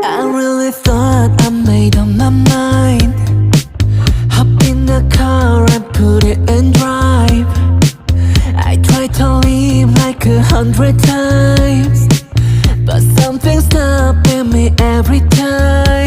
I really thought I made up my mind. Hop in the car and put it in drive. I tried to leave like 100 times, but something stopping me every time.